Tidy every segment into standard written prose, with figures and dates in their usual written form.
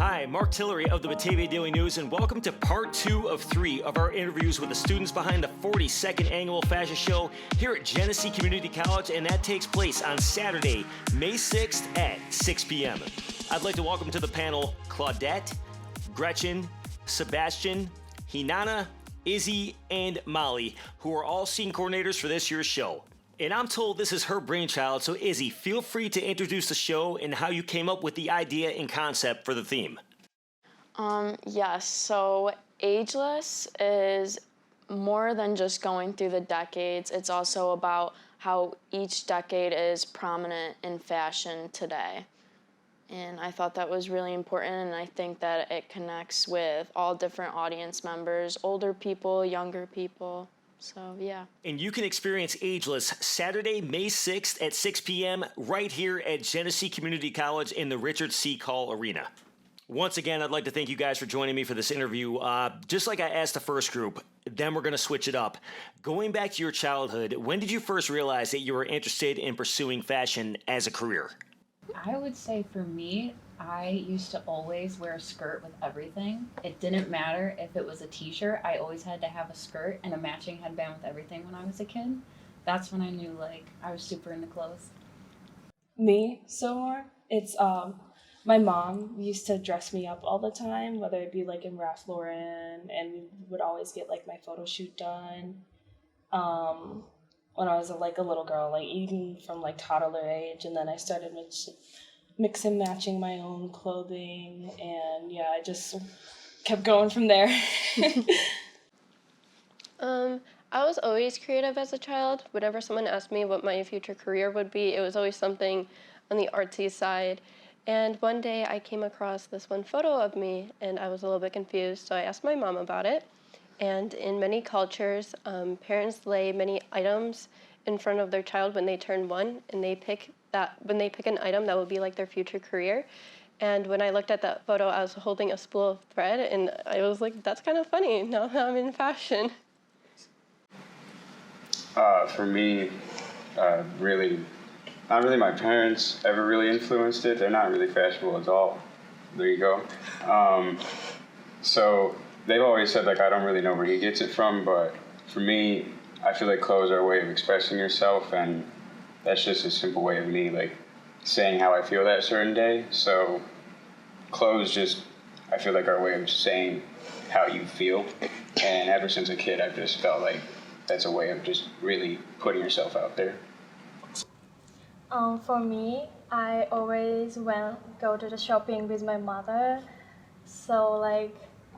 Hi, Marc Tillery of the Batavia Daily News, and welcome to part 2 of 3 of our interviews with the students behind the 42nd Annual Fashion Show here at Genesee Community College, and that takes place on Saturday, May 6th at 6 p.m. I'd like to welcome to the panel Claudette, Gretchen, Sebastian, Hinana, Izzy, and Molly, who are all scene coordinators for this year's show. And I'm told this is her brainchild, so Izzy, feel free to introduce the show and how you came up with the idea and concept for the theme. Yes, so Ageless is more than just going through the decades. It's also about how each decade is prominent in fashion today. And I thought that was really important, and I think that it connects with all different audience members, older people, younger people. So, yeah. And you can experience Ageless Saturday, May 6th at 6 p.m. right here at Genesee Community College in the Richard C. Call Arena. Once again, I'd like to thank you guys for joining me for this interview. Just like I asked the first group, then we're going to switch it up. Going back to your childhood, when did you first realize that you were interested in pursuing fashion as a career? I would say for me, I used to always wear a skirt with everything. It didn't matter if it was a t-shirt. I always had to have a skirt and a matching headband with everything when I was a kid. That's when I knew, I was super into clothes. Me, it's my mom used to dress me up all the time, whether it be in Ralph Lauren, and we would always get my photo shoot done. When I was a little girl, even from toddler age, and then I started mix and matching my own clothing, and yeah, I just kept going from there. I was always creative as a child. Whenever someone asked me what my future career would be, it was always something on the artsy side. And one day I came across this one photo of me, and I was a little bit confused, so I asked my mom about it. And in many cultures, parents lay many items in front of their child when they turn 1, and when they pick an item that will be their future career. And when I looked at that photo, I was holding a spool of thread, and I was like, that's kind of funny now that I'm in fashion. For me, really, not really my parents ever really influenced it. They're not really fashionable at all. There you go. So they've always said, I don't really know where he gets it from, but for me, I feel like clothes are a way of expressing yourself, and that's just a simple way of me, saying how I feel that certain day. So clothes just, I feel are a way of saying how you feel. And ever since a kid, I've just felt like that's a way of just really putting yourself out there. For me, I always go to the shopping with my mother. So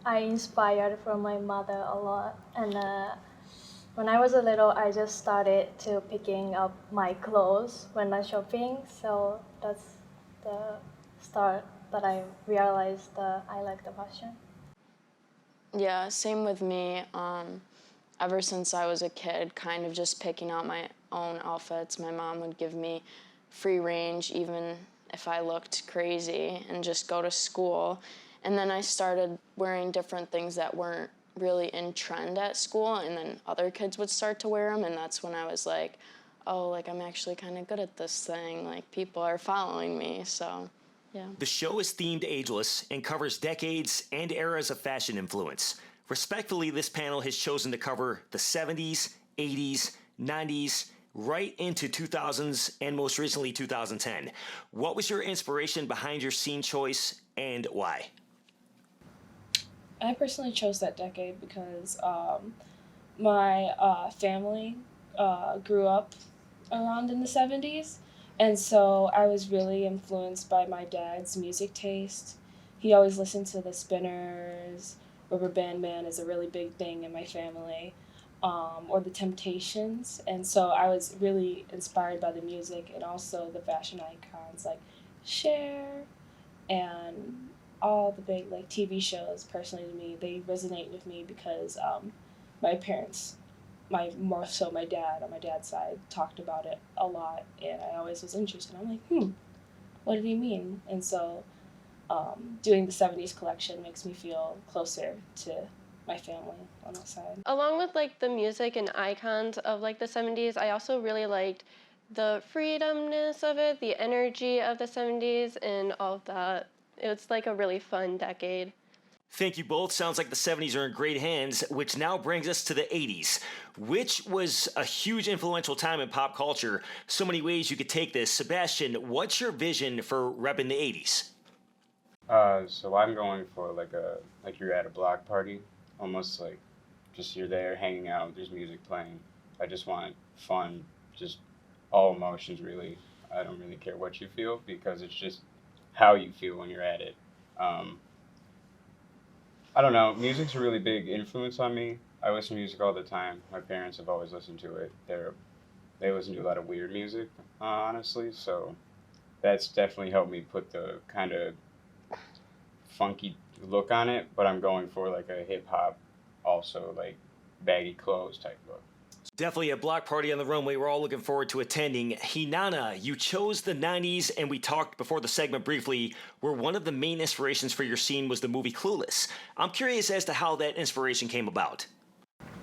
I inspired from my mother a lot. And when I was a little, I just started to picking up my clothes when I'm shopping. So that's the start that I realized that I like the fashion. Yeah, same with me. Ever since I was a kid, kind of just picking out my own outfits. My mom would give me free range, even if I looked crazy, and just go to school. And then I started wearing different things that weren't really in trend at school, and then other kids would start to wear them, and that's when I was like, oh, I'm actually kind of good at this thing. People are following me, so yeah. The show is themed Ageless and covers decades and eras of fashion influence. Respectfully, this panel has chosen to cover the 70s, 80s, 90s, right into 2000s, and most recently 2010. What was your inspiration behind your scene choice, and why? I personally chose that decade because my family grew up around in the 70s, and so I was really influenced by my dad's music taste. He always listened to the Spinners. Rubber Band Man is a really big thing in my family, or the Temptations, and so I was really inspired by the music and also the fashion icons like Cher and all the big TV shows. Personally, to me, they resonate with me because my parents, more so my dad on my dad's side, talked about it a lot, and I always was interested. I'm like, what did he mean? And so doing the 70s collection makes me feel closer to my family on that side. Along with the music and icons of the 70s, I also really liked the freedomness of it, the energy of the 70s, and all of that It's like a really fun decade. Thank you both. Sounds like the 70s are in great hands, which now brings us to the 80s, which was a huge influential time in pop culture. So many ways you could take this. Sebastian, what's your vision for repping the 80s? So I'm going for like you're at a block party, almost like just you're there hanging out, there's music playing. I just want fun, just all emotions really. I don't really care what you feel because it's just how you feel when you're at it. I don't know. Music's a really big influence on me. I listen to music all the time. My parents have always listened to it. They listen to a lot of weird music, honestly. So that's definitely helped me put the kind of funky look on it. But I'm going for like a hip hop, also like baggy clothes type look. Definitely a block party on the runway we're all looking forward to attending. Hinana, you chose the 90s, and we talked before the segment briefly, where one of the main inspirations for your scene was the movie Clueless. I'm curious as to how that inspiration came about.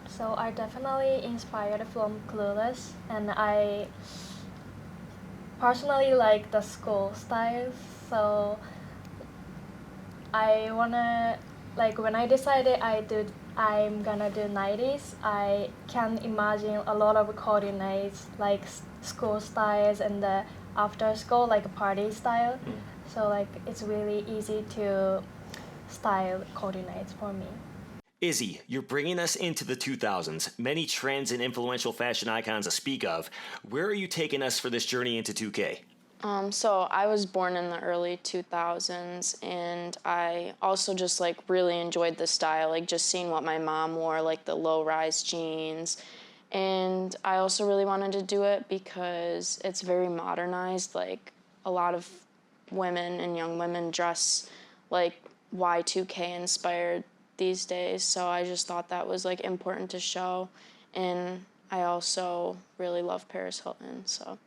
So I definitely inspired from Clueless, and I personally like the school style. So I wanna, like, when I decided I'm gonna do 90s, I can imagine a lot of coordinates like school styles and the after school like party style. So like it's really easy to style coordinates for me. Izzy, you're bringing us into the 2000s. Many trends and influential fashion icons to speak of. Where are you taking us for this journey into 2K? So I was born in the early 2000s, and I also just like really enjoyed the style, like just seeing what my mom wore, like the low-rise jeans. And I also really wanted to do it because it's very modernized. Like a lot of women and young women dress like Y2K inspired these days. So I just thought that was like important to show. And I also really love Paris Hilton, so.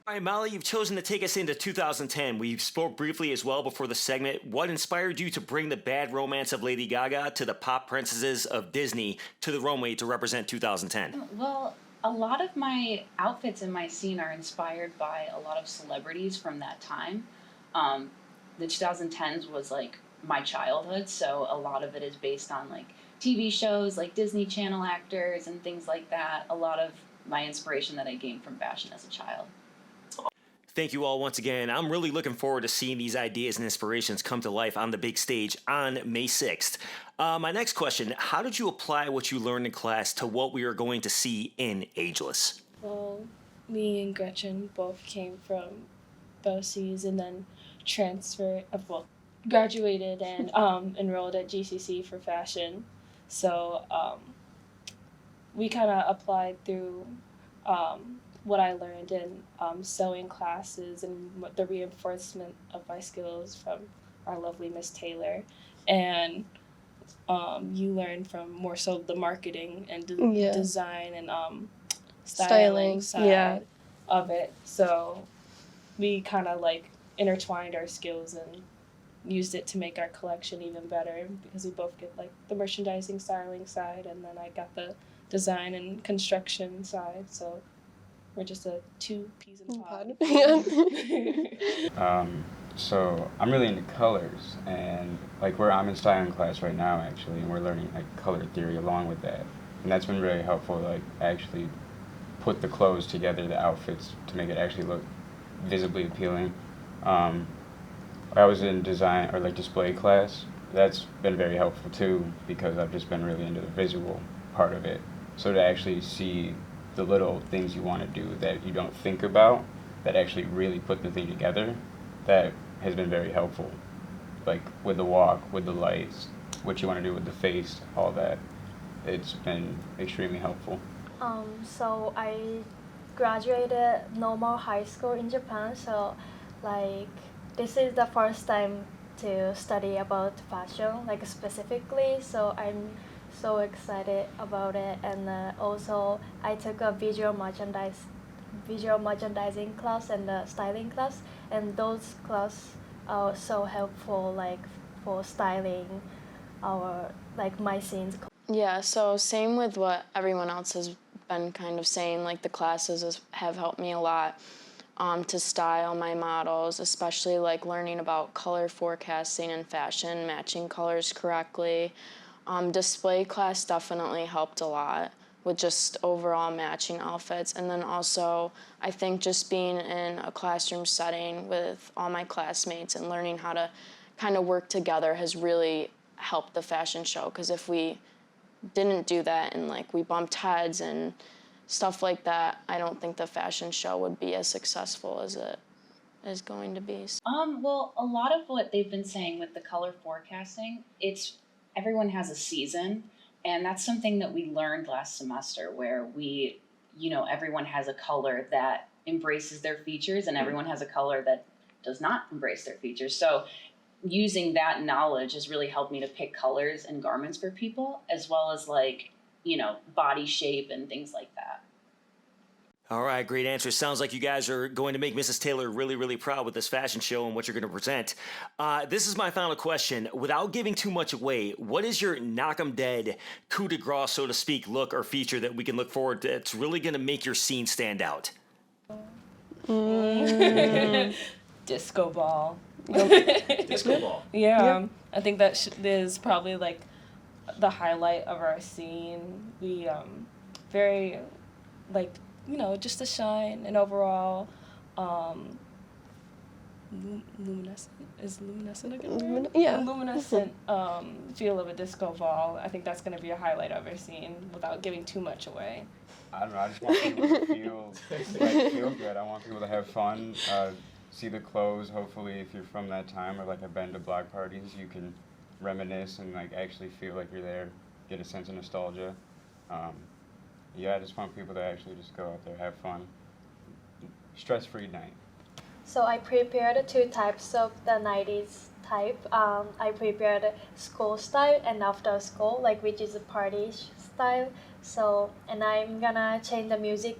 All right, Molly, you've chosen to take us into 2010. We spoke briefly as well before the segment. What inspired you to bring the bad romance of Lady Gaga to the pop princesses of Disney to the runway to represent 2010? Well, a lot of my outfits in my scene are inspired by a lot of celebrities from that time. The 2010s was like my childhood, so a lot of it is based on like TV shows, like Disney Channel actors and things like that. A lot of my inspiration that I gained from fashion as a child. Thank you all once again. I'm really looking forward to seeing these ideas and inspirations come to life on the big stage on May 6th. My next question, how did you apply what you learned in class to what we are going to see in Ageless? Well, me and Gretchen both came from BOCES and then graduated and enrolled at GCC for fashion. So we kind of applied through what I learned in sewing classes and the reinforcement of my skills from our lovely Miss Taylor. And you learn from more so the marketing and design and styling side of it. So we kind of like intertwined our skills and used it to make our collection even better because we both get like the merchandising styling side and then I got the design and construction side. So we're just a two peas in a pod. So I'm really into colors, and like I'm in styling class right now actually, and we're learning like color theory along with that, and that's been really helpful. Like actually put the clothes together, the outfits, to make it actually look visibly appealing. I was in design or like display class. That's been very helpful too because I've just been really into the visual part of it. So to actually see the little things you want to do that you don't think about that actually really put the thing together, that has been very helpful. Like with the walk, with the lights, what you want to do with the face, all that. It's been extremely helpful. So I graduated normal high school in Japan, so like this is the first time to study about fashion, like specifically, so I'm so excited about it. And also I took a visual merchandising class and a styling class, and those classes are so helpful like for styling our like my scenes. Yeah, so same with what everyone else has been kind of saying, like the classes have helped me a lot. to style my models, especially like learning about color forecasting and fashion, matching colors correctly. Display class definitely helped a lot with just overall matching outfits. And then also, I think just being in a classroom setting with all my classmates and learning how to kind of work together has really helped the fashion show. Because if we didn't do that and like we bumped heads and stuff like that, I don't think the fashion show would be as successful as it is going to be. Well, a lot of what they've been saying with the color forecasting, it's everyone has a season, and that's something that we learned last semester where we, everyone has a color that embraces their features and everyone has a color that does not embrace their features. So using that knowledge has really helped me to pick colors and garments for people, as well as like, body shape and things like that. All right, great answer. Sounds like you guys are going to make Mrs. Taylor really, really proud with this fashion show and what you're going to present. This is my final question. Without giving too much away, what is your knock 'em dead, coup de grace, so to speak, look or feature that we can look forward to that's really going to make your scene stand out? Disco ball. Disco ball. Yeah, I think that is probably like the highlight of our scene. We very like, just a shine and overall luminescent. Is luminescent a good word? Yeah. Luminescent feel of a disco ball. I think that's going to be a highlight of our scene without giving too much away. I don't know, I just want people to feel good. I want people to have fun, see the clothes. Hopefully if you're from that time or like have been to block parties, you can reminisce and like actually feel like you're there, get a sense of nostalgia. I just want people to actually just go out there, have fun, stress-free night. So I prepared 2 types of the 90s type. I prepared school style and after school, like which is a party style. So, and I'm gonna change the music.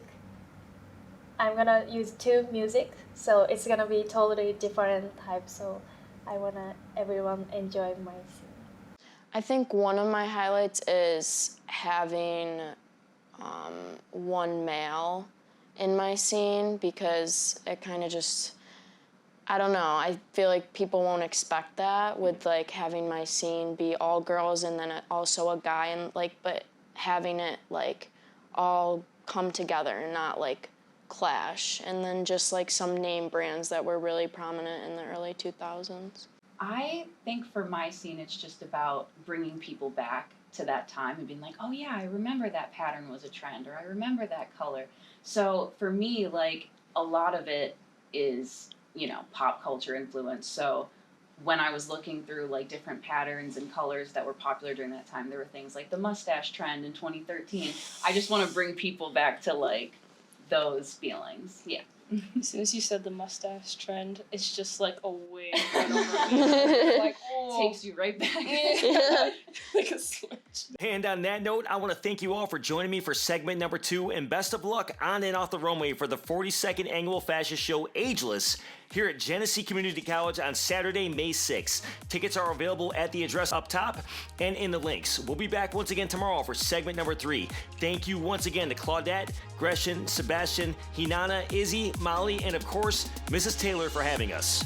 I'm gonna use 2 music, so it's gonna be totally different type. So I wanna everyone enjoy my scene. I think one of my highlights is having one male in my scene, because it kind of just, I don't know, I feel like people won't expect that with like having my scene be all girls and then also a guy, and like, but having it like all come together and not like clash. And then just like some name brands that were really prominent in the early 2000s. I think for my scene, it's just about bringing people back to that time and being like, oh yeah, I remember that pattern was a trend, or I remember that color. So for me, like, a lot of it is, pop culture influence. So when I was looking through like different patterns and colors that were popular during that time, there were things like the mustache trend in 2013. I just want to bring people back to like those feelings. Yeah. As soon as you said the mustache trend, it's just like a wave went over me. Like, oh. Takes you right back. Like a switch. And on that note, I want to thank you all for joining me for segment number 2, and best of luck on and off the runway for the 42nd annual fashion show Ageless here at Genesee Community College on Saturday, May 6th. Tickets are available at the address up top and in the links. We'll be back once again tomorrow for segment number 3. Thank you once again to Claudette, Gresham, Sebastian, Hinana, Izzy, Molly, and of course, Mrs. Taylor for having us.